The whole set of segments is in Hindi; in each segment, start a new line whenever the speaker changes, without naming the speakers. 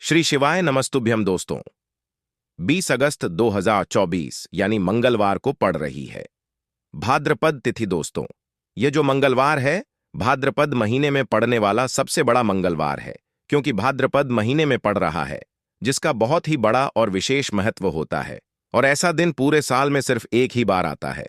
श्री शिवाय नमस्तुभ्यम दोस्तों। 20 अगस्त 2024 यानी मंगलवार को पड़ रही है भाद्रपद तिथि। दोस्तों, यह जो मंगलवार है भाद्रपद महीने में पड़ने वाला सबसे बड़ा मंगलवार है, क्योंकि भाद्रपद महीने में पड़ रहा है, जिसका बहुत ही बड़ा और विशेष महत्व होता है। और ऐसा दिन पूरे साल में सिर्फ एक ही बार आता है।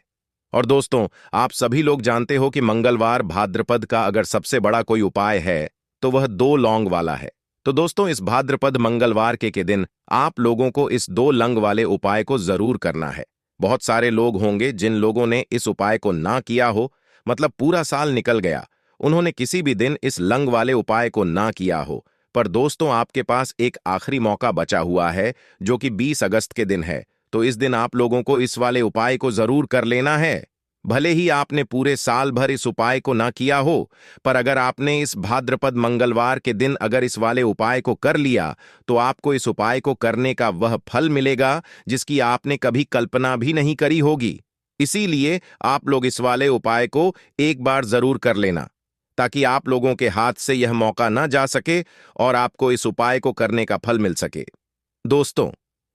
और दोस्तों, आप सभी लोग जानते हो कि मंगलवार भाद्रपद का अगर सबसे बड़ा कोई उपाय है तो वह 2 लौंग वाला है। तो दोस्तों, इस भाद्रपद मंगलवार के दिन आप लोगों को इस 2 लंग वाले उपाय को जरूर करना है। बहुत सारे लोग होंगे जिन लोगों ने इस उपाय को ना किया हो, मतलब पूरा साल निकल गया, उन्होंने किसी भी दिन इस लंग वाले उपाय को ना किया हो। पर दोस्तों, आपके पास एक आखिरी मौका बचा हुआ है, जो कि 20 अगस्त के दिन है। तो इस दिन आप लोगों को इस वाले उपाय को जरूर कर लेना है। भले ही आपने पूरे साल भर इस उपाय को ना किया हो, पर अगर आपने इस भाद्रपद मंगलवार के दिन अगर इस वाले उपाय को कर लिया, तो आपको इस उपाय को करने का वह फल मिलेगा जिसकी आपने कभी कल्पना भी नहीं करी होगी। इसीलिए आप लोग इस वाले उपाय को एक बार जरूर कर लेना, ताकि आप लोगों के हाथ से यह मौका ना जा सके और आपको इस उपाय को करने का फल मिल सके। दोस्तों,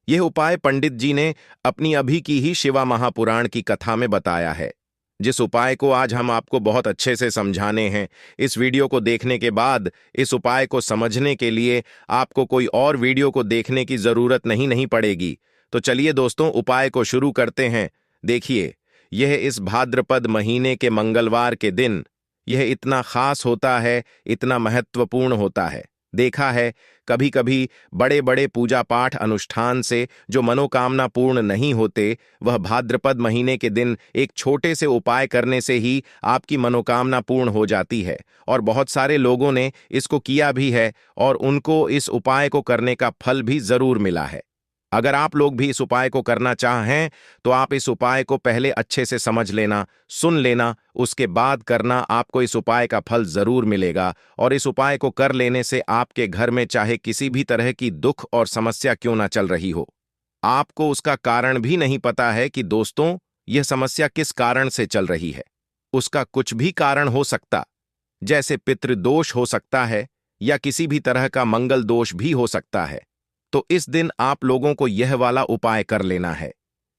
यह उपाय पंडित जी ने अपनी अभी की ही शिवा महापुराण की कथा में बताया है, जिस उपाय को आज हम आपको बहुत अच्छे से समझाने हैं। इस वीडियो को देखने के बाद इस उपाय को समझने के लिए आपको कोई और वीडियो को देखने की जरूरत नहीं पड़ेगी। तो चलिए दोस्तों, उपाय को शुरू करते हैं। देखिए, यह इस भाद्रपद महीने के मंगलवार के दिन यह इतना खास होता है, इतना महत्वपूर्ण होता है। देखा है, कभी कभी बड़े बड़े पूजा पाठ अनुष्ठान से जो मनोकामना पूर्ण नहीं होते, वह भाद्रपद महीने के दिन एक छोटे से उपाय करने से ही आपकी मनोकामना पूर्ण हो जाती है। और बहुत सारे लोगों ने इसको किया भी है और उनको इस उपाय को करने का फल भी जरूर मिला है। अगर आप लोग भी इस उपाय को करना चाहें तो आप इस उपाय को पहले अच्छे से समझ लेना, सुन लेना, उसके बाद करना। आपको इस उपाय का फल जरूर मिलेगा। और इस उपाय को कर लेने से आपके घर में चाहे किसी भी तरह की दुख और समस्या क्यों ना चल रही हो, आपको उसका कारण भी नहीं पता है कि दोस्तों यह समस्या किस कारण से चल रही है। उसका कुछ भी कारण हो सकता, जैसे पितृदोष हो सकता है या किसी भी तरह का मंगल दोष भी हो सकता है। तो इस दिन आप लोगों को यह वाला उपाय कर लेना है।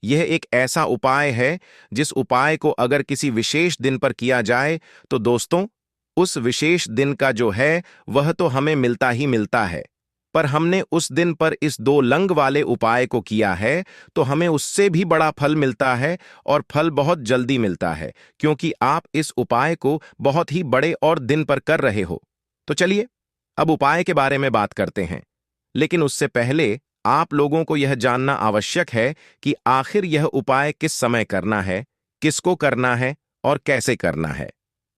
यह एक ऐसा उपाय है जिस उपाय को अगर किसी विशेष दिन पर किया जाए तो दोस्तों, उस विशेष दिन का जो है वह तो हमें मिलता ही मिलता है। पर हमने उस दिन पर इस 2 लंग वाले उपाय को किया है तो हमें उससे भी बड़ा फल मिलता है, और फल बहुत जल्दी मिलता है, क्योंकि आप इस उपाय को बहुत ही बड़े और दिन पर कर रहे हो। तो चलिए अब उपाय के बारे में बात करते हैं। लेकिन उससे पहले आप लोगों को यह जानना आवश्यक है कि आखिर यह उपाय किस समय करना है, किसको करना है और कैसे करना है।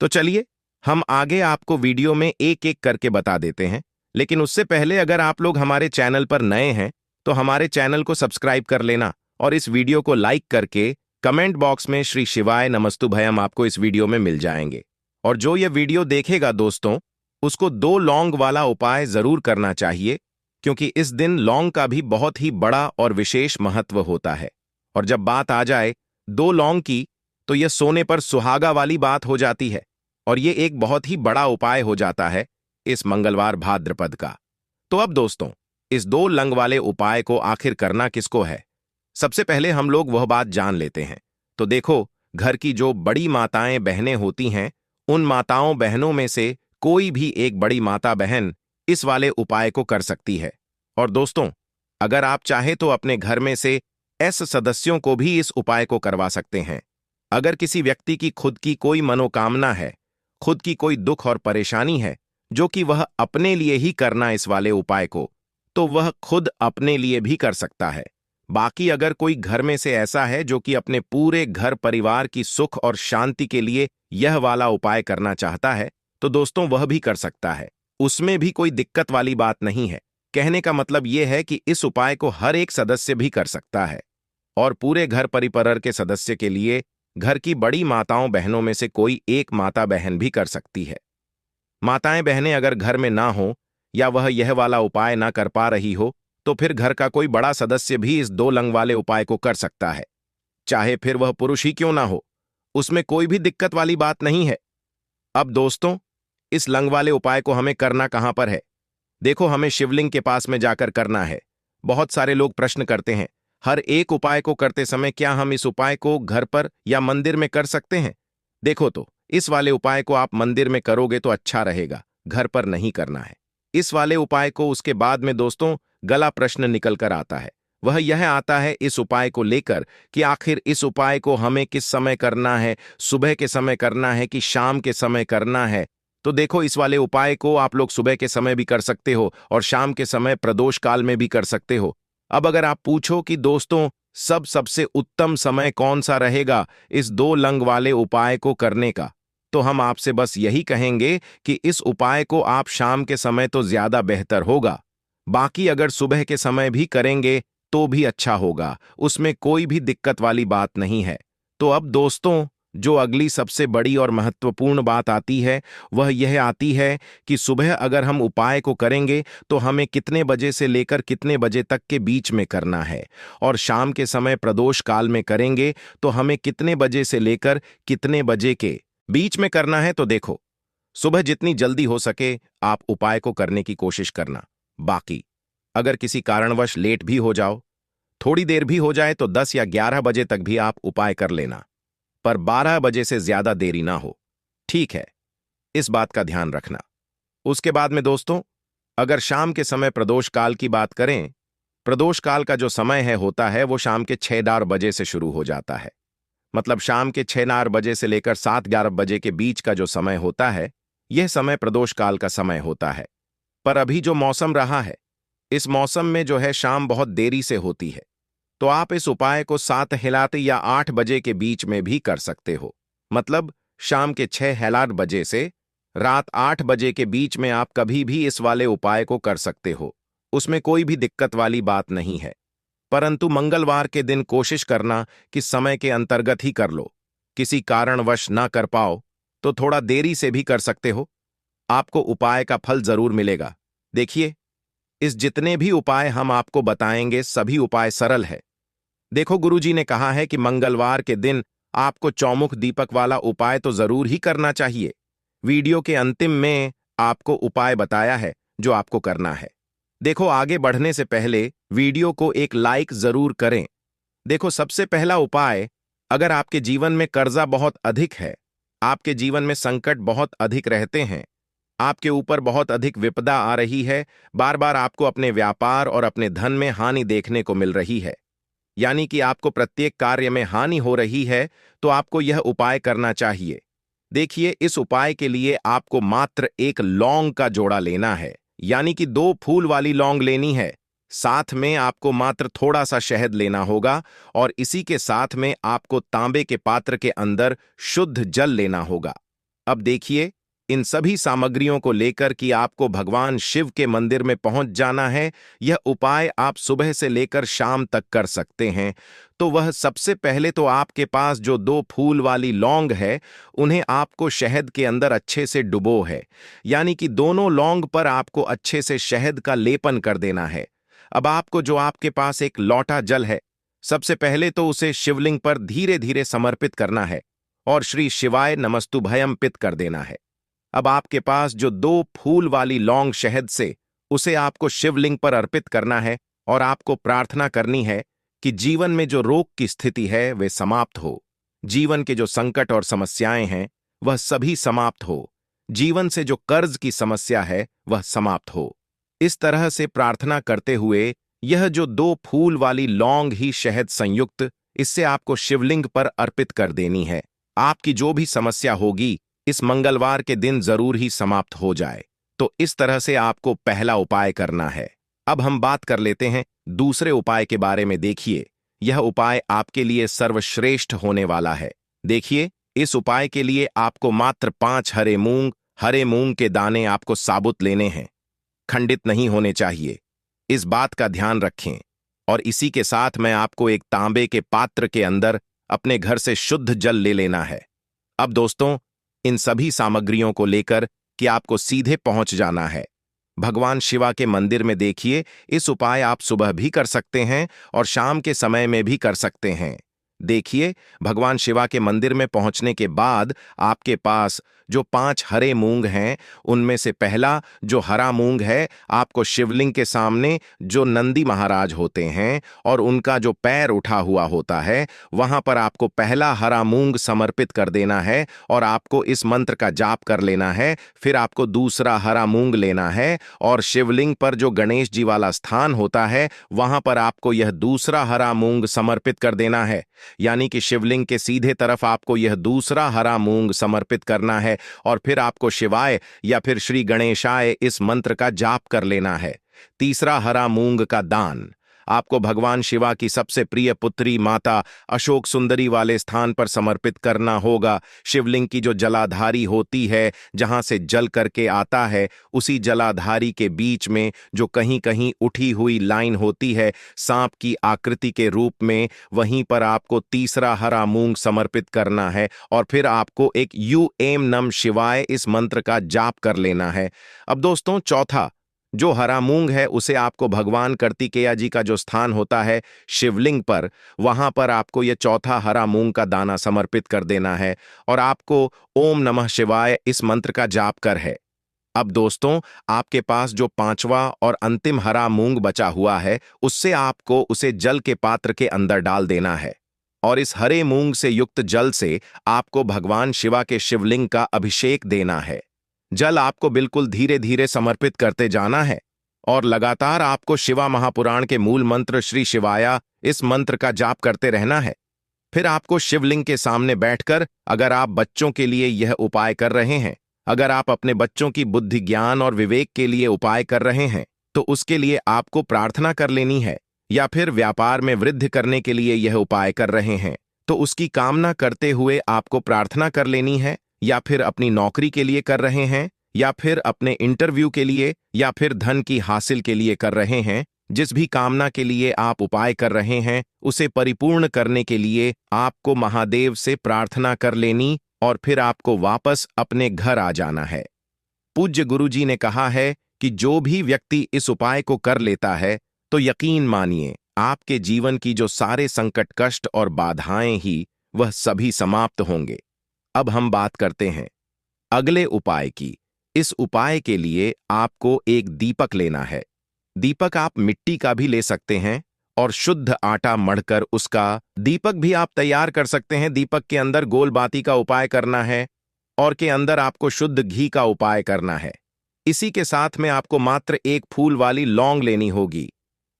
तो चलिए हम आगे आपको वीडियो में एक एक करके बता देते हैं। लेकिन उससे पहले अगर आप लोग हमारे चैनल पर नए हैं तो हमारे चैनल को सब्सक्राइब कर लेना, और इस वीडियो को लाइक करके कमेंट बॉक्स में श्री शिवाय नमस्तुभयम आपको इस वीडियो में मिल जाएंगे। और जो यह वीडियो देखेगा दोस्तों, उसको 2 लौंग वाला उपाय जरूर करना चाहिए, क्योंकि इस दिन लौंग का भी बहुत ही बड़ा और विशेष महत्व होता है। और जब बात आ जाए 2 लौंग की, तो यह सोने पर सुहागा वाली बात हो जाती है, और यह एक बहुत ही बड़ा उपाय हो जाता है इस मंगलवार भाद्रपद का। तो अब दोस्तों, इस 2 लंग वाले उपाय को आखिर करना किसको है, सबसे पहले हम लोग वह बात जान लेते हैं। तो देखो, घर की जो बड़ी माताएं बहनें होती हैं, उन माताओं बहनों में से कोई भी एक बड़ी माता बहन इस वाले उपाय को कर सकती है। और दोस्तों, अगर आप चाहे तो अपने घर में से ऐसे सदस्यों को भी इस उपाय को करवा सकते हैं। अगर किसी व्यक्ति की खुद की कोई मनोकामना है, खुद की कोई दुख और परेशानी है, जो कि वह अपने लिए ही करना इस वाले उपाय को, तो वह खुद अपने लिए भी कर सकता है। बाकी अगर कोई घर में से ऐसा है जो कि अपने पूरे घर परिवार की सुख और शांति के लिए यह वाला उपाय करना चाहता है, तो दोस्तों वह भी कर सकता है। उसमें भी कोई दिक्कत वाली बात नहीं है। कहने का मतलब यह है कि इस उपाय को हर एक सदस्य भी कर सकता है, और पूरे घर परिवार के सदस्य के लिए घर की बड़ी माताओं बहनों में से कोई एक माता बहन भी कर सकती है। माताएं बहनें अगर घर में ना हो या वह यह वाला उपाय ना कर पा रही हो, तो फिर घर का कोई बड़ा सदस्य भी इस 2 लंग वाले उपाय को कर सकता है, चाहे फिर वह पुरुष ही क्यों ना हो। उसमें कोई भी दिक्कत वाली बात नहीं है। अब दोस्तों, इस लंग वाले उपाय को हमें करना कहां पर है? देखो, हमें शिवलिंग के पास में जाकर करना है। बहुत सारे लोग प्रश्न करते हैं, हर एक उपाय को करते समय क्या हम इस उपाय को घर पर या मंदिर में कर सकते हैं? देखो तो, इस वाले उपाय को आप मंदिर में करोगे तो अच्छा रहेगा, घर पर नहीं करना है। इस वाले उपाय को उसके बाद में दोस्तों गला प्रश्न निकल कर आता है। वह यह आता है इस उपाय को लेकर कि आखिर इस उपाय को हमें किस समय करना है, सुबह के समय करना है कि शाम के समय करना है? तो देखो, इस वाले उपाय को आप लोग सुबह के समय भी कर सकते हो और शाम के समय प्रदोष काल में भी कर सकते हो। अब अगर आप पूछो कि दोस्तों सबसे उत्तम समय कौन सा रहेगा इस दो लंग वाले उपाय को करने का, तो हम आपसे बस यही कहेंगे कि इस उपाय को आप शाम के समय तो ज्यादा बेहतर होगा। बाकी अगर सुबह के समय भी करेंगे तो भी अच्छा होगा, उसमें कोई भी दिक्कत वाली बात नहीं है। तो अब दोस्तों, जो अगली सबसे बड़ी और महत्वपूर्ण बात आती है वह यह आती है कि सुबह अगर हम उपाय को करेंगे तो हमें कितने बजे से लेकर कितने बजे तक के बीच में करना है, और शाम के समय प्रदोष काल में करेंगे तो हमें कितने बजे से लेकर कितने बजे के बीच में करना है। तो देखो, सुबह जितनी जल्दी हो सके आप उपाय को करने की कोशिश करना। बाकी अगर किसी कारणवश लेट भी हो जाओ, थोड़ी देर भी हो जाए, तो 10 या 11 बजे तक भी आप उपाय कर लेना, पर 12 बजे से ज्यादा देरी ना हो। ठीक है, इस बात का ध्यान रखना। उसके बाद में दोस्तों, अगर शाम के समय प्रदोष काल की बात करें, प्रदोष काल का जो समय है होता है वो शाम के 6-4 बजे से शुरू हो जाता है। मतलब शाम के 6-4 बजे से लेकर 7-11 बजे के बीच का जो समय होता है, यह समय प्रदोष काल का समय होता है। पर अभी जो मौसम रहा है, इस मौसम में जो है शाम बहुत देरी से होती है, तो आप इस उपाय को 7 हिलाते या 8 बजे के बीच में भी कर सकते हो। मतलब शाम के 6 हिलात बजे से रात 8 बजे के बीच में आप कभी भी इस वाले उपाय को कर सकते हो, उसमें कोई भी दिक्कत वाली बात नहीं है। परंतु मंगलवार के दिन कोशिश करना कि समय के अंतर्गत ही कर लो। किसी कारणवश ना कर पाओ तो थोड़ा देरी से भी कर सकते हो, आपको उपाय का फल जरूर मिलेगा। देखिए, इस जितने भी उपाय हम आपको बताएंगे सभी उपाय सरल है। देखो, गुरुजी ने कहा है कि मंगलवार के दिन आपको चौमुख दीपक वाला उपाय तो जरूर ही करना चाहिए। वीडियो के अंतिम में आपको उपाय बताया है जो आपको करना है। देखो, आगे बढ़ने से पहले वीडियो को एक लाइक जरूर करें। देखो, सबसे पहला उपाय, अगर आपके जीवन में कर्जा बहुत अधिक है, आपके जीवन में संकट बहुत अधिक रहते हैं, आपके ऊपर बहुत अधिक विपदा आ रही है, बार बार आपको अपने व्यापार और अपने धन में हानि देखने को मिल रही है, यानी कि आपको प्रत्येक कार्य में हानि हो रही है, तो आपको यह उपाय करना चाहिए। देखिए, इस उपाय के लिए आपको मात्र एक लौंग का जोड़ा लेना है, यानी कि 2 फूल वाली लौंग लेनी है। साथ में आपको मात्र थोड़ा सा शहद लेना होगा, और इसी के साथ में आपको तांबे के पात्र के अंदर शुद्ध जल लेना होगा। अब देखिए, इन सभी सामग्रियों को लेकर कि आपको भगवान शिव के मंदिर में पहुंच जाना है। यह उपाय आप सुबह से लेकर शाम तक कर सकते हैं। तो वह सबसे पहले तो आपके पास जो 2 फूल वाली लौंग है, उन्हें आपको शहद के अंदर अच्छे से डुबो है, यानी कि दोनों लौंग पर आपको अच्छे से शहद का लेपन कर देना है। अब आपको जो आपके पास एक लोटा जल है, सबसे पहले तो उसे शिवलिंग पर धीरे धीरे समर्पित करना है और श्री शिवाय नमस्तुभयम पित कर देना है। अब आपके पास जो 2 फूल वाली लौंग शहद से, उसे आपको शिवलिंग पर अर्पित करना है और आपको प्रार्थना करनी है कि जीवन में जो रोग की स्थिति है वे समाप्त हो, जीवन के जो संकट और समस्याएं हैं वह सभी समाप्त हो, जीवन से जो कर्ज की समस्या है वह समाप्त हो। इस तरह से प्रार्थना करते हुए यह जो 2 फूल वाली लौंग ही शहद संयुक्त, इससे आपको शिवलिंग पर अर्पित कर देनी है। आपकी जो भी समस्या होगी इस मंगलवार के दिन जरूर ही समाप्त हो जाए। तो इस तरह से आपको पहला उपाय करना है। अब हम बात कर लेते हैं दूसरे उपाय के बारे में। देखिए, यह उपाय आपके लिए सर्वश्रेष्ठ होने वाला है। देखिए, इस उपाय के लिए आपको मात्र 5 हरे मूंग के दाने आपको साबुत लेने हैं, खंडित नहीं होने चाहिए, इस बात का ध्यान रखें। और इसी के साथ में आपको एक तांबे के पात्र के अंदर अपने घर से शुद्ध जल ले लेना है। अब दोस्तों, इन सभी सामग्रियों को लेकर कि आपको सीधे पहुंच जाना है भगवान शिवा के मंदिर में। देखिए, इस उपाय आप सुबह भी कर सकते हैं और शाम के समय में भी कर सकते हैं। देखिए, भगवान शिवा के मंदिर में पहुंचने के बाद आपके पास जो 5 हरे मूंग हैं, उनमें से पहला जो हरा मूंग है, आपको शिवलिंग के सामने जो नंदी महाराज होते हैं और उनका जो पैर उठा हुआ होता है, वहां पर आपको पहला हरा मूंग समर्पित कर देना है और आपको इस मंत्र का जाप कर लेना है। फिर आपको दूसरा हरा मूंग लेना है और शिवलिंग पर जो गणेश जी वाला स्थान होता है, वहां पर आपको यह दूसरा हरा मूंग समर्पित कर देना है। यानी कि शिवलिंग के सीधे तरफ आपको यह दूसरा हरा मूंग समर्पित करना है और फिर आपको शिवाय या फिर श्री गणेशाय इस मंत्र का जाप कर लेना है। तीसरा हरा मूंग का दान आपको भगवान शिवा की सबसे प्रिय पुत्री माता अशोक सुंदरी वाले स्थान पर समर्पित करना होगा। शिवलिंग की जो जलाधारी होती है, जहां से जल करके आता है, उसी जलाधारी के बीच में जो कहीं कहीं उठी हुई लाइन होती है सांप की आकृति के रूप में, वहीं पर आपको तीसरा हरा मूंग समर्पित करना है और फिर आपको एक यू एम नम शिवाय इस मंत्र का जाप कर लेना है। अब दोस्तों, चौथा जो हरा मूंग है उसे आपको भगवान कार्तिकेय जी का जो स्थान होता है शिवलिंग पर, वहां पर आपको यह चौथा हरा मूंग का दाना समर्पित कर देना है और आपको ओम नमः शिवाय इस मंत्र का जाप कर है। अब दोस्तों, आपके पास जो पांचवा और अंतिम हरा मूंग बचा हुआ है, उससे आपको उसे जल के पात्र के अंदर डाल देना है और इस हरे मूंग से युक्त जल से आपको भगवान शिवा के शिवलिंग का अभिषेक देना है। जल आपको बिल्कुल धीरे धीरे समर्पित करते जाना है और लगातार आपको शिवा महापुराण के मूल मंत्र श्री शिवाया इस मंत्र का जाप करते रहना है। फिर आपको शिवलिंग के सामने बैठकर, अगर आप बच्चों के लिए यह उपाय कर रहे हैं, अगर आप अपने बच्चों की बुद्धि ज्ञान और विवेक के लिए उपाय कर रहे हैं, तो उसके लिए आपको प्रार्थना कर लेनी है। या फिर व्यापार में वृद्धि करने के लिए यह उपाय कर रहे हैं, तो उसकी कामना करते हुए आपको प्रार्थना कर लेनी है। या फिर अपनी नौकरी के लिए कर रहे हैं, या फिर अपने इंटरव्यू के लिए, या फिर धन की हासिल के लिए कर रहे हैं, जिस भी कामना के लिए आप उपाय कर रहे हैं, उसे परिपूर्ण करने के लिए आपको महादेव से प्रार्थना कर लेनी और फिर आपको वापस अपने घर आ जाना है। पूज्य गुरुजी ने कहा है कि जो भी व्यक्ति इस उपाय को कर लेता है, तो यकीन मानिए आपके जीवन की जो सारे संकट, कष्ट और बाधाएं ही, वह सभी समाप्त होंगे। अब हम बात करते हैं अगले उपाय की। इस उपाय के लिए आपको एक दीपक लेना है। दीपक आप मिट्टी का भी ले सकते हैं और शुद्ध आटा मढ़कर उसका दीपक भी आप तैयार कर सकते हैं। दीपक के अंदर गोल बाती का उपाय करना है और के अंदर आपको शुद्ध घी का उपाय करना है। इसी के साथ में आपको मात्र एक फूल वाली लौंग लेनी होगी।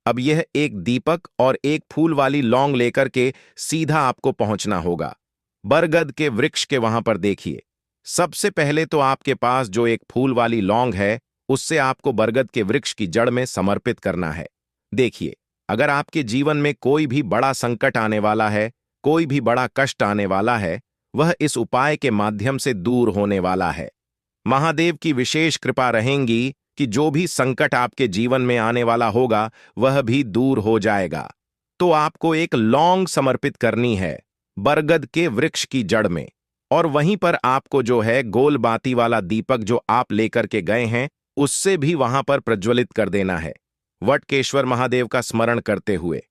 अब यह एक दीपक और एक फूल वाली लौंग लेकर के सीधा आपको पहुंचना होगा बरगद के वृक्ष के वहां पर। देखिए, सबसे पहले तो आपके पास जो एक फूल वाली लौंग है, उससे आपको बरगद के वृक्ष की जड़ में समर्पित करना है। देखिए, अगर आपके जीवन में कोई भी बड़ा संकट आने वाला है, कोई भी बड़ा कष्ट आने वाला है, वह इस उपाय के माध्यम से दूर होने वाला है। महादेव की विशेष कृपा रहेगी कि जो भी संकट आपके जीवन में आने वाला होगा, वह भी दूर हो जाएगा। तो आपको एक लौंग समर्पित करनी है बरगद के वृक्ष की जड़ में, और वहीं पर आपको जो है गोल बाती वाला दीपक जो आप लेकर के गए हैं, उससे भी वहां पर प्रज्वलित कर देना है वटकेश्वर महादेव का स्मरण करते हुए।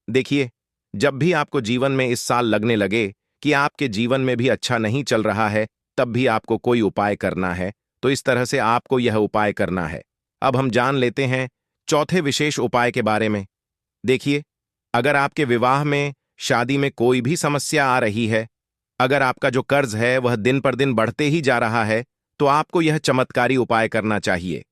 देखिए, जब भी आपको जीवन में इस साल लगने लगे कि आपके जीवन में भी अच्छा नहीं चल रहा है, तब भी आपको कोई उपाय करना है, तो इस तरह से आपको यह उपाय करना है। अब हम जान लेते हैं चौथे विशेष उपाय के बारे में। देखिए, अगर आपके विवाह में, शादी में कोई भी समस्या आ रही है, अगर आपका जो कर्ज है वह दिन पर दिन बढ़ते ही जा रहा है, तो आपको यह चमत्कारी उपाय करना चाहिए।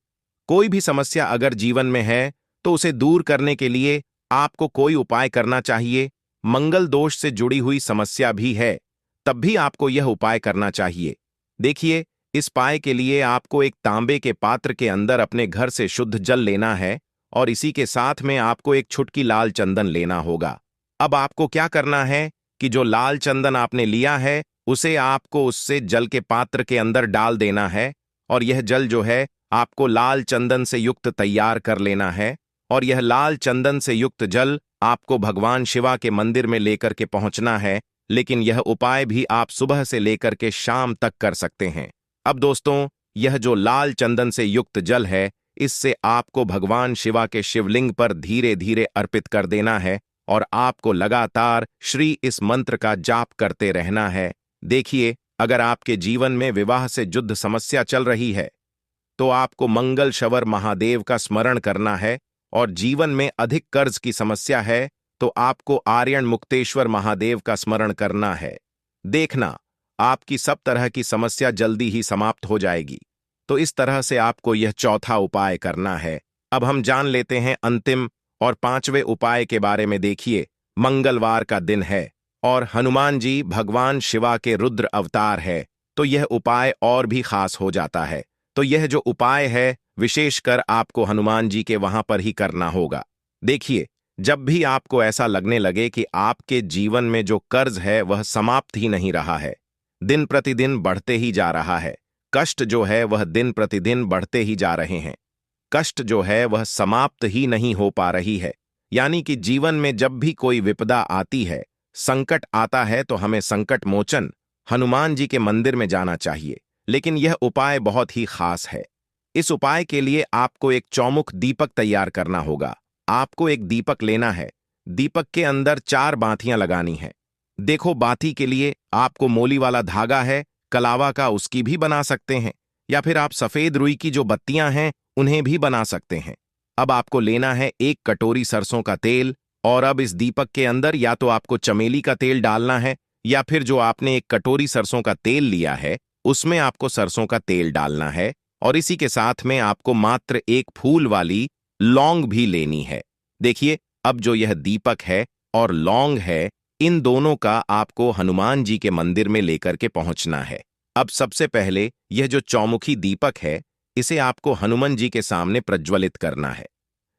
कोई भी समस्या अगर जीवन में है, तो उसे दूर करने के लिए आपको कोई उपाय करना चाहिए। मंगल दोष से जुड़ी हुई समस्या भी है, तब भी आपको यह उपाय करना चाहिए। देखिए, इस उपाय के लिए आपको एक तांबे के पात्र के अंदर अपने घर से शुद्ध जल लेना है और इसी के साथ में आपको एक छुटकी लाल चंदन लेना होगा। अब आपको क्या करना है कि जो लाल चंदन आपने लिया है, उसे आपको उससे जल के पात्र के अंदर डाल देना है और यह जल जो है आपको लाल चंदन से युक्त तैयार कर लेना है और यह लाल चंदन से युक्त जल आपको भगवान शिवा के मंदिर में लेकर के पहुंचना है। लेकिन यह उपाय भी आप सुबह से लेकर के शाम तक कर सकते हैं। अब दोस्तों, यह जो लाल चंदन से युक्त जल है, इससे आपको भगवान शिवा के शिवलिंग पर धीरे धीरे अर्पित कर देना है और आपको लगातार श्री इस मंत्र का जाप करते रहना है। देखिए, अगर आपके जीवन में विवाह से जुद्ध समस्या चल रही है तो आपको मंगल शवर महादेव का स्मरण करना है, और जीवन में अधिक कर्ज की समस्या है तो आपको आर्यन मुक्तेश्वर महादेव का स्मरण करना है। देखना, आपकी सब तरह की समस्या जल्दी ही समाप्त हो जाएगी। तो इस तरह से आपको यह चौथा उपाय करना है। अब हम जान लेते हैं अंतिम और पांचवें उपाय के बारे में। देखिए, मंगलवार का दिन है और हनुमान जी भगवान शिवा के रुद्र अवतार है, तो यह उपाय और भी खास हो जाता है। तो यह जो उपाय है विशेषकर आपको हनुमान जी के वहां पर ही करना होगा। देखिए, जब भी आपको ऐसा लगने लगे कि आपके जीवन में जो कर्ज है वह समाप्त ही नहीं रहा है, दिन प्रतिदिन बढ़ते ही जा रहा है, कष्ट जो है वह दिन प्रतिदिन बढ़ते ही जा रहे हैं, कष्ट जो है वह समाप्त ही नहीं हो पा रही है, यानी कि जीवन में जब भी कोई विपदा आती है, संकट आता है, तो हमें संकट मोचन हनुमान जी के मंदिर में जाना चाहिए। लेकिन यह उपाय बहुत ही खास है। इस उपाय के लिए आपको एक चौमुख दीपक तैयार करना होगा। आपको एक दीपक लेना है, दीपक के अंदर 4 बातियां लगानी है। देखो, बाती के लिए आपको मोली वाला धागा है, कलावा का, उसकी भी बना सकते हैं, या फिर आप सफेद रुई की जो बत्तियां हैं उन्हें भी बना सकते हैं। अब आपको लेना है 1 कटोरी सरसों का तेल, और अब इस दीपक के अंदर या तो आपको चमेली का तेल डालना है, या फिर जो आपने 1 कटोरी सरसों का तेल लिया है उसमें आपको सरसों का तेल डालना है, और इसी के साथ में आपको मात्र 1 फूल वाली लौंग भी लेनी है। देखिए, अब जो यह दीपक है और लौंग है, इन दोनों का आपको हनुमान जी के मंदिर में लेकर के पहुंचना है। अब सबसे पहले यह जो चौमुखी दीपक है इसे आपको हनुमान जी के सामने प्रज्वलित करना है।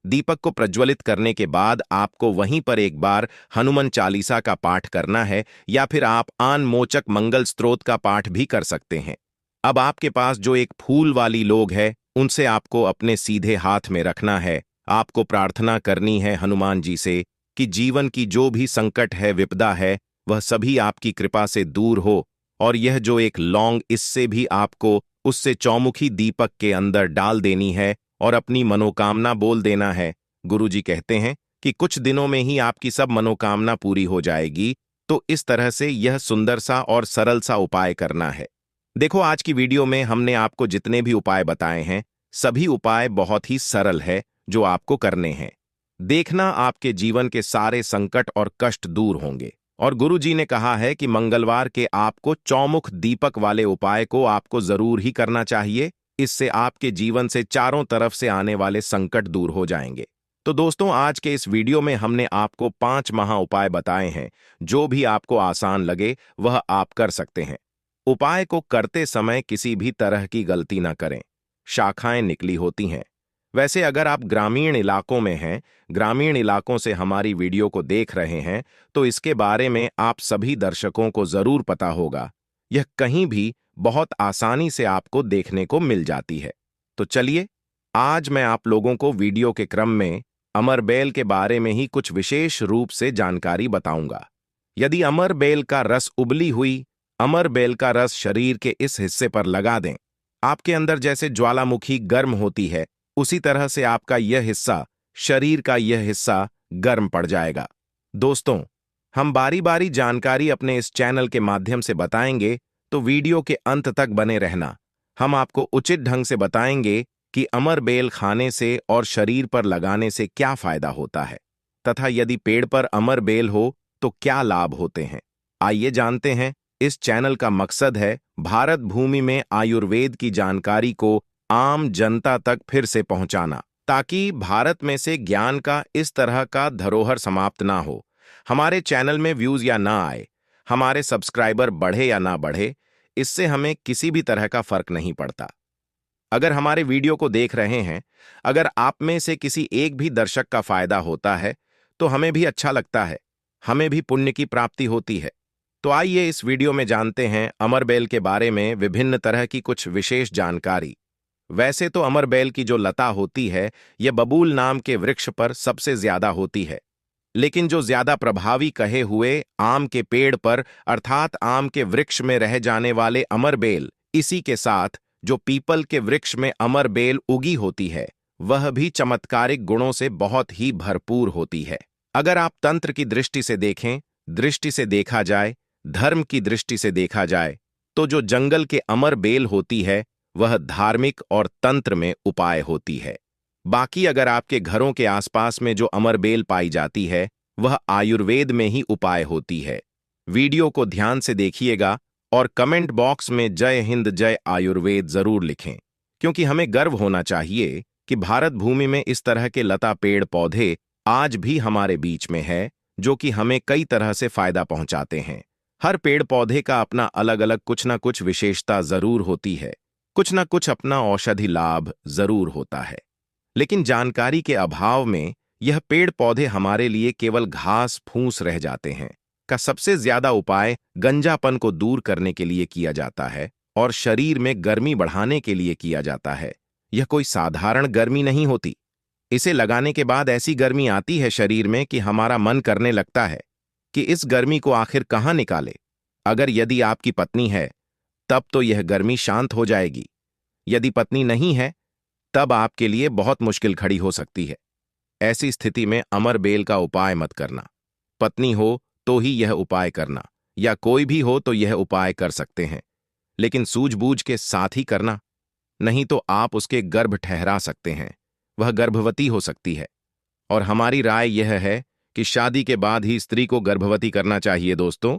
दीपक को प्रज्वलित करने के बाद आपको वहीं पर एक बार हनुमान चालीसा का पाठ करना है, या फिर आप आन मोचक मंगल स्तोत्र का पाठ भी कर सकते हैं। अब आपके पास जो 1 फूल वाली लोग है उनसे आपको अपने सीधे हाथ में रखना है। आपको प्रार्थना करनी है हनुमान जी से कि जीवन की जो भी संकट है, विपदा है, वह सभी आपकी कृपा से दूर हो, और यह जो 1 लौंग, इससे भी आपको उससे चौमुखी दीपक के अंदर डाल देनी है और अपनी मनोकामना बोल देना है। गुरुजी कहते हैं कि कुछ दिनों में ही आपकी सब मनोकामना पूरी हो जाएगी। तो इस तरह से यह सुंदर सा और सरल सा उपाय करना है। देखो, आज की वीडियो में हमने आपको जितने भी उपाय बताए हैं, सभी उपाय बहुत ही सरल है जो आपको करने हैं। देखना, आपके जीवन के सारे संकट और कष्ट दूर होंगे। और गुरुजी ने कहा है कि मंगलवार के आपको चौमुख दीपक वाले उपाय को आपको जरूर ही करना चाहिए। इससे आपके जीवन से चारों तरफ से आने वाले संकट दूर हो जाएंगे। तो दोस्तों, आज के इस वीडियो में हमने आपको 5 महा उपाय बताए हैं। जो भी आपको आसान लगे वह आप कर सकते हैं। उपाय को करते समय किसी भी तरह की गलती न करें, शाखाएं निकली होती हैं। वैसे अगर आप ग्रामीण इलाकों में हैं, ग्रामीण इलाकों से हमारी वीडियो को देख रहे हैं, तो इसके बारे में आप सभी दर्शकों को जरूर पता होगा। यह कहीं भी बहुत आसानी से आपको देखने को मिल जाती है। तो चलिए, आज मैं आप लोगों को वीडियो के क्रम में अमरबेल के बारे में ही कुछ विशेष रूप से जानकारी बताऊंगा। यदि अमरबेल का रस उबली हुई अमरबेल का रस शरीर के इस हिस्से पर लगा दें, आपके अंदर जैसे ज्वालामुखी गर्म होती है, उसी तरह से आपका यह हिस्सा, शरीर का यह हिस्सा गर्म पड़ जाएगा। दोस्तों, हम बारी बारी जानकारी अपने इस चैनल के माध्यम से बताएंगे, तो वीडियो के अंत तक बने रहना। हम आपको उचित ढंग से बताएंगे कि अमरबेल खाने से और शरीर पर लगाने से क्या फायदा होता है, तथा यदि पेड़ पर अमरबेल हो तो क्या लाभ होते हैं। आइए जानते हैं। इस चैनल का मकसद है भारत भूमि में आयुर्वेद की जानकारी को आम जनता तक फिर से पहुंचाना, ताकि भारत में से ज्ञान का इस तरह का धरोहर समाप्त ना हो। हमारे चैनल में व्यूज या ना आए, हमारे सब्सक्राइबर बढ़े या ना बढ़े, इससे हमें किसी भी तरह का फर्क नहीं पड़ता। अगर हमारे वीडियो को देख रहे हैं, अगर आप में से किसी एक भी दर्शक का फायदा होता है तो हमें भी अच्छा लगता है, हमें भी पुण्य की प्राप्ति होती है। तो आइए इस वीडियो में जानते हैं अमरबेल के बारे में विभिन्न तरह की कुछ विशेष जानकारी। वैसे तो अमरबेल की जो लता होती है, यह बबूल नाम के वृक्ष पर सबसे ज्यादा होती है, लेकिन जो ज्यादा प्रभावी कहे हुए आम के पेड़ पर, अर्थात आम के वृक्ष में रह जाने वाले अमरबेल, इसी के साथ जो पीपल के वृक्ष में अमरबेल उगी होती है, वह भी चमत्कारिक गुणों से बहुत ही भरपूर होती है। अगर आप तंत्र की दृष्टि से देखें, दृष्टि से देखा जाए, धर्म की दृष्टि से देखा जाए, तो जो जंगल के अमर बेल होती है वह धार्मिक और तंत्र में उपाय होती है। बाकी अगर आपके घरों के आसपास में जो अमर बेल पाई जाती है वह आयुर्वेद में ही उपाय होती है। वीडियो को ध्यान से देखिएगा और कमेंट बॉक्स में जय हिंद जय आयुर्वेद जरूर लिखें, क्योंकि हमें गर्व होना चाहिए कि भारत भूमि में इस तरह के लता पेड़ पौधे आज भी हमारे बीच में है जो कि हमें कई तरह से फायदा पहुंचाते हैं। हर पेड़ पौधे का अपना अलग अलग कुछ ना कुछ विशेषता जरूर होती है, कुछ ना कुछ अपना औषधि लाभ जरूर होता है। लेकिन जानकारी के अभाव में यह पेड़ पौधे हमारे लिए केवल घास फूस रह जाते हैं। का सबसे ज्यादा उपाय गंजापन को दूर करने के लिए किया जाता है और शरीर में गर्मी बढ़ाने के लिए किया जाता है। यह कोई साधारण गर्मी नहीं होती। इसे लगाने के बाद ऐसी गर्मी आती है शरीर में कि हमारा मन करने लगता है कि इस गर्मी को आखिर कहाँ निकाले। अगर यदि आपकी पत्नी है तब तो यह गर्मी शांत हो जाएगी, यदि पत्नी नहीं है तब आपके लिए बहुत मुश्किल खड़ी हो सकती है। ऐसी स्थिति में अमर बेल का उपाय मत करना। पत्नी हो तो ही यह उपाय करना, या कोई भी हो तो यह उपाय कर सकते हैं, लेकिन सूझबूझ के साथ ही करना, नहीं तो आप उसके गर्भ ठहरा सकते हैं, वह गर्भवती हो सकती है। और हमारी राय यह है कि शादी के बाद ही स्त्री को गर्भवती करना चाहिए। दोस्तों,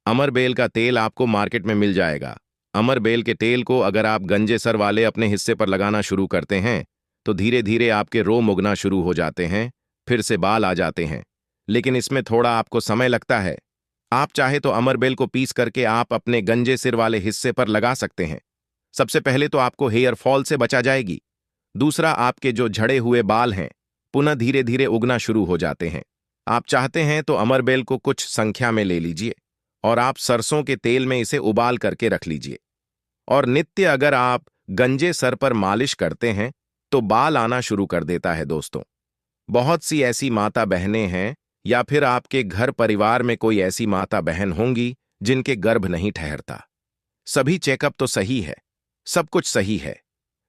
अमर बेल का तेल आपको मार्केट में मिल जाएगा। अमर बेल के तेल को अगर आप गंजे सर वाले अपने हिस्से पर लगाना शुरू करते हैं तो धीरे धीरे आपके रोम उगना शुरू हो जाते हैं, फिर से बाल आ जाते हैं। लेकिन इसमें थोड़ा आपको समय लगता है। आप चाहे तो अमर बेल को पीस करके आप अपने गंजे सिर वाले हिस्से पर लगा सकते हैं। सबसे पहले तो आपको हेयर फॉल से बचा जाएगी। दूसरा, आपके जो झड़े हुए बाल हैं पुनः धीरे धीरे उगना शुरू हो जाते हैं। आप चाहते हैं तो अमर बेल को कुछ संख्या में ले लीजिए और आप सरसों के तेल में इसे उबाल करके रख लीजिए। और नित्य अगर आप गंजे सर पर मालिश करते हैं तो बाल आना शुरू कर देता है। दोस्तों, बहुत सी ऐसी माता बहनें हैं या फिर आपके घर परिवार में कोई ऐसी माता बहन होंगी जिनके गर्भ नहीं ठहरता। सभी चेकअप तो सही है, सब कुछ सही है,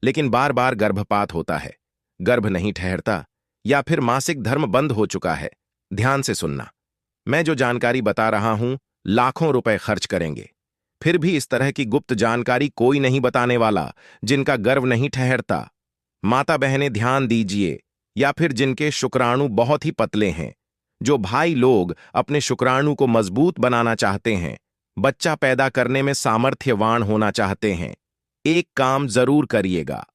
लेकिन बार बार गर्भपात होता है, गर्भ नहीं ठहरता, या फिर मासिक धर्म बंद हो चुका है। ध्यान से सुनना, मैं जो जानकारी बता रहा हूं लाखों रुपए खर्च करेंगे, फिर भी इस तरह की गुप्त जानकारी कोई नहीं बताने वाला जिनका गर्भ नहीं ठहरता। माता बहनें ध्यान दीजिए, या फिर जिनके शुक्राणु बहुत ही पतले हैं, जो भाई लोग अपने शुक्राणु को मजबूत बनाना चाहते हैं, बच्चा पैदा करने में सामर्थ्यवान होना चाहते हैं, एक काम जरूर करिएगा।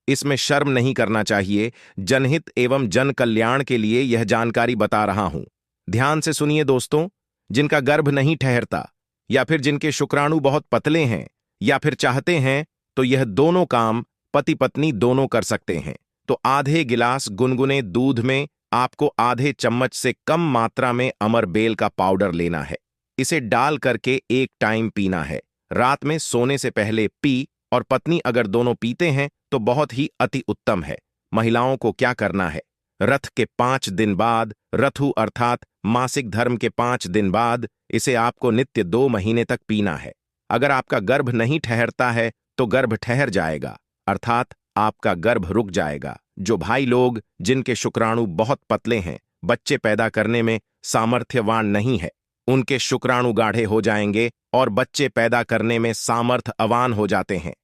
इसमें शर्म नहीं करना चाहिए। जनहित एवं जन कल्याण के लिए यह जानकारी बता रहा हूं। ध्यान से सुनिए दोस्तों, जिनका गर्भ नहीं ठहरता या फिर जिनके शुक्राणु बहुत पतले हैं या फिर चाहते हैं तो यह दोनों काम पति पत्नी दोनों कर सकते हैं। तो आधे गिलास गुनगुने दूध में आपको आधे चम्मच से कम मात्रा में अमर बेल का पाउडर लेना है। इसे डाल करके एक टाइम पीना है। रात में सोने से पहले पी, और पत्नी अगर दोनों पीते हैं तो बहुत ही अति उत्तम है। महिलाओं को क्या करना है, रथ के 5 दिन बाद, रथु अर्थात मासिक धर्म के 5 दिन बाद इसे आपको नित्य 2 महीने तक पीना है। अगर आपका गर्भ नहीं ठहरता है तो गर्भ ठहर जाएगा, अर्थात आपका गर्भ रुक जाएगा। जो भाई लोग जिनके शुक्राणु बहुत पतले हैं, बच्चे पैदा करने में सामर्थ्यवान नहीं है, उनके शुक्राणु गाढ़े हो जाएंगे और बच्चे पैदा करने में सामर्थ्यवान हो जाते हैं।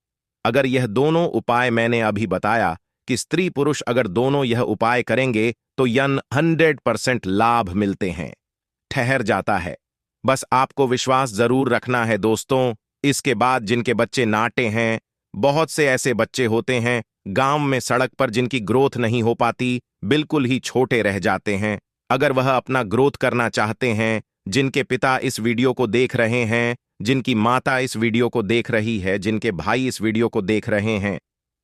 अगर यह दोनों उपाय मैंने अभी बताया कि स्त्री पुरुष अगर दोनों यह उपाय करेंगे तो 100% लाभ मिलते हैं, ठहर जाता है। बस आपको विश्वास जरूर रखना है दोस्तों। इसके बाद जिनके बच्चे नाटे हैं, बहुत से ऐसे बच्चे होते हैं गांव में सड़क पर जिनकी ग्रोथ नहीं हो पाती, बिल्कुल ही छोटे रह जाते हैं। अगर वह अपना ग्रोथ करना चाहते हैं, जिनके पिता इस वीडियो को देख रहे हैं, जिनकी माता इस वीडियो को देख रही है, जिनके भाई इस वीडियो को देख रहे हैं,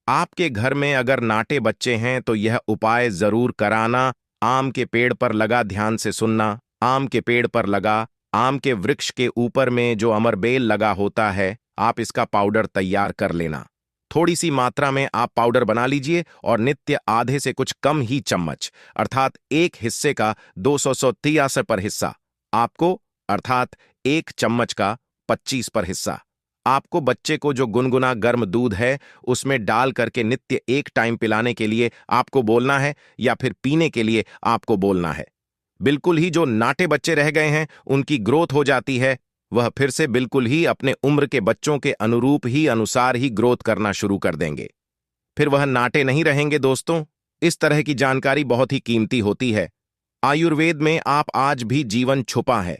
आपके घर में अगर नाटे बच्चे हैं तो यह उपाय जरूर कराना। आम के पेड़ पर लगा, ध्यान से सुनना, आम के पेड़ पर लगा, आम के वृक्ष के ऊपर में जो अमरबेल लगा होता है, आप इसका पाउडर तैयार कर लेना। थोड़ी सी मात्रा में आप पाउडर बना लीजिए और नित्य आधे से कुछ कम ही चम्मच, अर्थात एक हिस्से का 200 पर हिस्सा आपको, अर्थात एक चम्मच का 25 पर हिस्सा आपको बच्चे को जो गुनगुना गर्म दूध है उसमें डाल करके नित्य एक टाइम पिलाने के लिए आपको बोलना है, या फिर पीने के लिए आपको बोलना है। बिल्कुल ही जो नाटे बच्चे रह गए हैं उनकी ग्रोथ हो जाती है, वह फिर से बिल्कुल ही अपने उम्र के बच्चों के अनुरूप ही अनुसार ही ग्रोथ करना शुरू कर देंगे। फिर वह नाटे नहीं रहेंगे दोस्तों। इस तरह की जानकारी बहुत ही कीमती होती है। आयुर्वेद में आप आज भी जीवन छुपा है।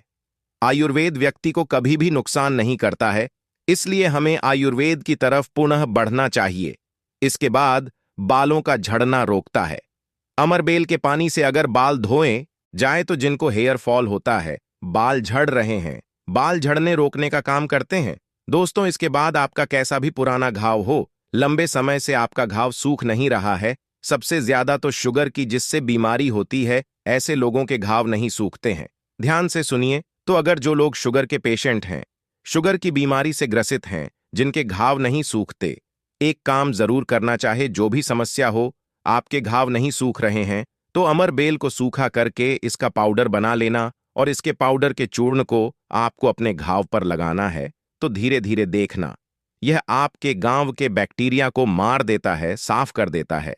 आयुर्वेद व्यक्ति को कभी भी नुकसान नहीं करता है, इसलिए हमें आयुर्वेद की तरफ पुनः बढ़ना चाहिए। इसके बाद बालों का झड़ना रोकता है। अमरबेल के पानी से अगर बाल धोएं जाए तो जिनको हेयर फॉल होता है, बाल झड़ रहे हैं, बाल झड़ने रोकने का काम करते हैं। दोस्तों, इसके बाद आपका कैसा भी पुराना घाव हो, लंबे समय से आपका घाव सूख नहीं रहा है, सबसे ज्यादा तो शुगर की जिससे बीमारी होती है, ऐसे लोगों के घाव नहीं सूखते हैं। ध्यान से सुनिए, तो अगर जो लोग शुगर के पेशेंट हैं, शुगर की बीमारी से ग्रसित हैं, जिनके घाव नहीं सूखते, एक काम जरूर करना चाहे। जो भी समस्या हो, आपके घाव नहीं सूख रहे हैं, तो अमरबेल को सूखा करके इसका पाउडर बना लेना और इसके पाउडर के चूर्ण को आपको अपने घाव पर लगाना है। तो धीरे धीरे देखना, यह आपके गांव के बैक्टीरिया को मार देता है, साफ कर देता है।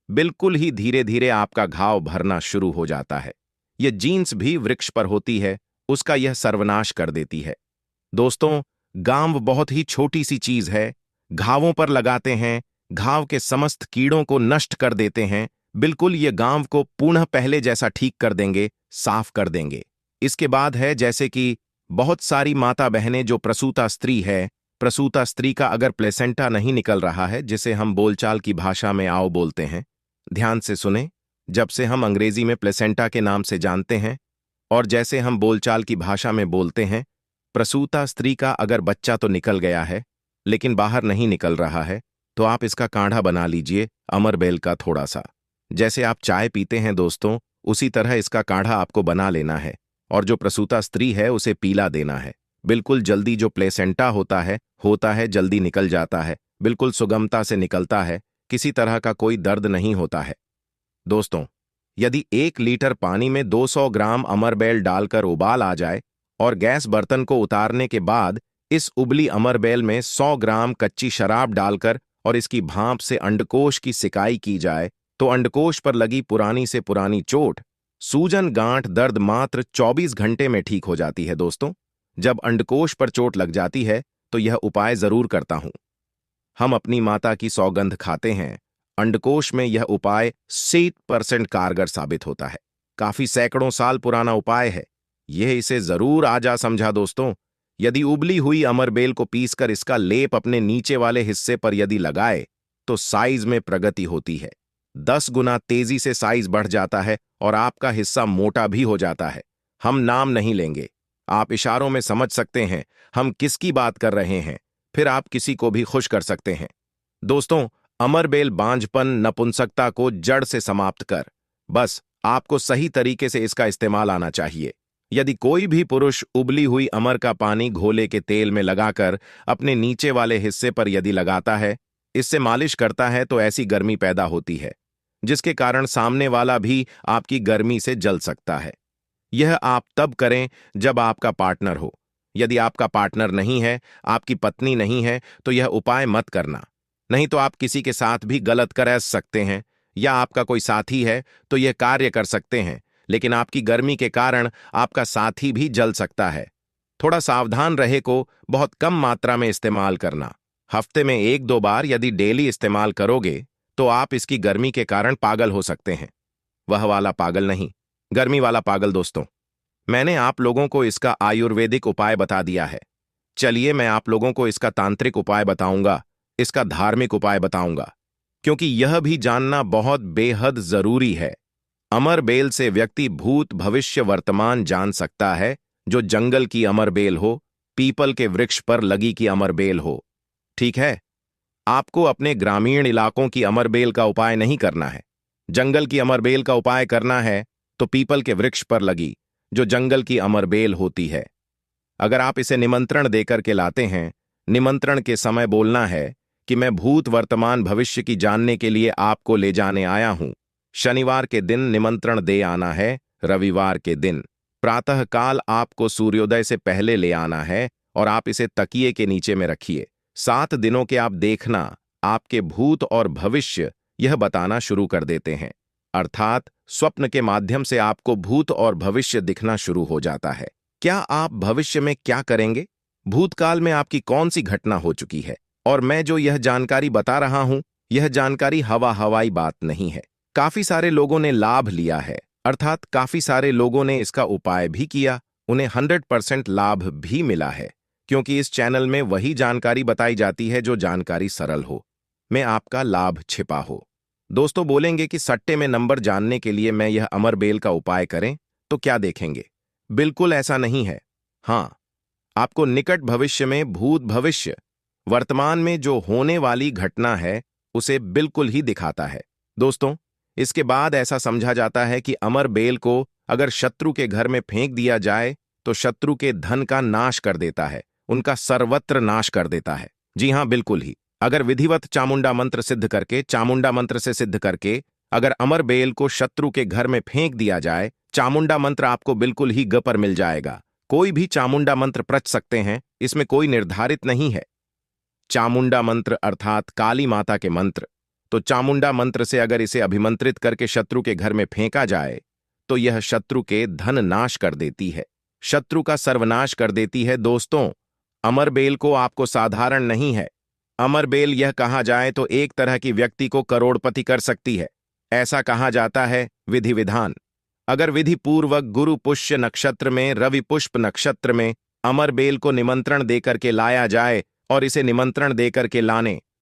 बिल्कुल ही धीरे धीरे आपका घाव भरना शुरू हो जाता है। यह जीन्स भी वृक्ष पर होती है, उसका यह सर्वनाश कर देती है। दोस्तों, गांव बहुत ही छोटी सी चीज है, घावों पर लगाते हैं, घाव के समस्त कीड़ों को नष्ट कर देते हैं। बिल्कुल ये गांव को पुनः पहले जैसा ठीक कर देंगे, साफ कर देंगे। इसके बाद है जैसे कि बहुत सारी माता बहनें जो प्रसूता स्त्री है, प्रसूता स्त्री का अगर प्लेसेंटा नहीं निकल रहा है, जिसे हम बोलचाल की भाषा में आओ बोलते हैं। ध्यान से सुने, जब से हम अंग्रेजी में प्लेसेंटा के नाम से जानते हैं और जैसे हम बोलचाल की भाषा में बोलते हैं, प्रसूता स्त्री का अगर बच्चा तो निकल गया है लेकिन बाहर नहीं निकल रहा है, तो आप इसका काढ़ा बना लीजिए, अमरबेल का थोड़ा सा। जैसे आप चाय पीते हैं दोस्तों, उसी तरह इसका काढ़ा आपको बना लेना है और जो प्रसूता स्त्री है उसे पीला देना है। बिल्कुल जल्दी जो प्लेसेंटा होता है जल्दी निकल जाता है, बिल्कुल सुगमता से निकलता है, किसी तरह का कोई दर्द नहीं होता है। दोस्तों, यदि 1 लीटर पानी में 200 ग्राम अमरबेल डालकर उबाल आ जाए और गैस बर्तन को उतारने के बाद इस उबली अमरबेल में 100 ग्राम कच्ची शराब डालकर और इसकी भाप से अंडकोश की सिकाई की जाए, तो अंडकोश पर लगी पुरानी से पुरानी चोट, सूजन, गांठ, दर्द मात्र 24 घंटे में ठीक हो जाती है। दोस्तों, जब अंडकोश पर चोट लग जाती है तो यह उपाय जरूर करता हूं। हम अपनी माता की सौगंध खाते हैं, अंडकोश में यह उपाय 100% कारगर साबित होता है। काफी सैकड़ों साल पुराना उपाय है, यह इसे जरूर आजा समझा। दोस्तों, यदि उबली हुई अमरबेल को पीसकर इसका लेप अपने नीचे वाले हिस्से पर यदि लगाए तो साइज में प्रगति होती है, 10 गुना तेजी से साइज बढ़ जाता है और आपका हिस्सा मोटा भी हो जाता है। हम नाम नहीं लेंगे, आप इशारों में समझ सकते हैं हम किसकी बात कर रहे हैं, फिर आप किसी को भी खुश कर सकते हैं। दोस्तों, अमरबेल बांझपन, नपुंसकता को जड़ से समाप्त कर, बस आपको सही तरीके से इसका इस्तेमाल आना चाहिए। यदि कोई भी पुरुष उबली हुई अमर का पानी घोले के तेल में लगाकर अपने नीचे वाले हिस्से पर यदि लगाता है, इससे मालिश करता है, तो ऐसी गर्मी पैदा होती है जिसके कारण सामने वाला भी आपकी गर्मी से जल सकता है। यह आप तब करें जब आपका पार्टनर हो। यदि आपका पार्टनर नहीं है, आपकी पत्नी नहीं है, तो यह उपाय मत करना। नहीं तो आप किसी के साथ भी गलत कर सकते हैं, या आपका कोई साथी है तो यह कार्य कर सकते हैं, लेकिन आपकी गर्मी के कारण आपका साथी भी जल सकता है। थोड़ा सावधान रहे को बहुत कम मात्रा में इस्तेमाल करना। हफ्ते में 1-2 बार यदि डेली इस्तेमाल करोगे तो आप इसकी गर्मी के कारण पागल हो सकते हैं। वह वाला पागल नहीं, गर्मी वाला पागल। दोस्तों, मैंने आप लोगों को इसका आयुर्वेदिक उपाय बता दिया है। चलिए मैं आप लोगों को इसका तांत्रिक उपाय बताऊंगा, इसका धार्मिक उपाय बताऊंगा, क्योंकि यह भी जानना बहुत बेहद जरूरी है। अमरबेल से व्यक्ति भूत, भविष्य, वर्तमान जान सकता है, जो जंगल की अमरबेल हो, पीपल के वृक्ष पर लगी की अमरबेल हो। ठीक है, आपको अपने ग्रामीण इलाकों की अमरबेल का उपाय नहीं करना है। जंगल की अमरबेल का उपाय करना है तो पीपल के वृक्ष पर लगी जो जंगल की अमरबेल होती है। अगर आप इसे निमंत्रण देकर के लाते हैं, निमंत्रण के समय बोलना है कि मैं भूत, वर्तमान, भविष्य की जानने के लिए आपको ले जाने आया हूं। शनिवार के दिन निमंत्रण दे आना है, रविवार के दिन प्रातः काल आपको सूर्योदय से पहले ले आना है और आप इसे तकिए के नीचे में रखिए। 7 दिनों के आप देखना, आपके भूत और भविष्य यह बताना शुरू कर देते हैं। अर्थात स्वप्न के माध्यम से आपको भूत और भविष्य दिखना शुरू हो जाता है। क्या आप भविष्य में क्या करेंगे, भूतकाल में आपकी कौन सी घटना हो चुकी है, और मैं जो यह जानकारी बता रहा हूं, यह जानकारी हवाई बात नहीं है। काफी सारे लोगों ने लाभ लिया है, अर्थात काफी सारे लोगों ने इसका उपाय भी किया, उन्हें 100% लाभ भी मिला है, क्योंकि इस चैनल में वही जानकारी बताई जाती है जो जानकारी सरल हो, में आपका लाभ छिपा हो। दोस्तों बोलेंगे कि सट्टे में नंबर जानने के लिए मैं यह अमरबेल का उपाय करें तो क्या देखेंगे? बिल्कुल ऐसा नहीं है। हाँ, आपको निकट भविष्य में भूत भविष्य वर्तमान में जो होने वाली घटना है उसे बिल्कुल ही दिखाता है। दोस्तों, इसके बाद ऐसा समझा जाता है कि अमरबेल को अगर शत्रु के घर में फेंक दिया जाए तो शत्रु के धन का नाश कर देता है, उनका सर्वत्र नाश कर देता है। जी हाँ, बिल्कुल ही। अगर विधिवत चामुंडा मंत्र सिद्ध करके, चामुंडा मंत्र से सिद्ध करके अगर अमरबेल को शत्रु के घर में फेंक दिया जाए, चामुंडा मंत्र आपको बिल्कुल ही ग पर मिल जाएगा। कोई भी चामुंडा मंत्र प्रच सकते हैं, इसमें कोई निर्धारित नहीं है। चामुंडा मंत्र अर्थात काली माता के मंत्र, तो चामुंडा मंत्र से अगर इसे अभिमंत्रित करके शत्रु के घर में फेंका जाए तो यह शत्रु के धन नाश कर देती है, शत्रु का सर्वनाश कर देती है। दोस्तों, अमरबेल को आपको साधारण नहीं है। अमरबेल यह कहा जाए तो एक तरह की व्यक्ति को करोड़पति कर सकती है। ऐसा कहा जाता है विधि विधान। अगर विधि पूर्वक गुरु पुष्य नक्षत्र में, रवि पुष्प नक्षत्र में अमरबेल को निमंत्रण देकर के लाया जाए और इसे निमंत्रण देकर के लाने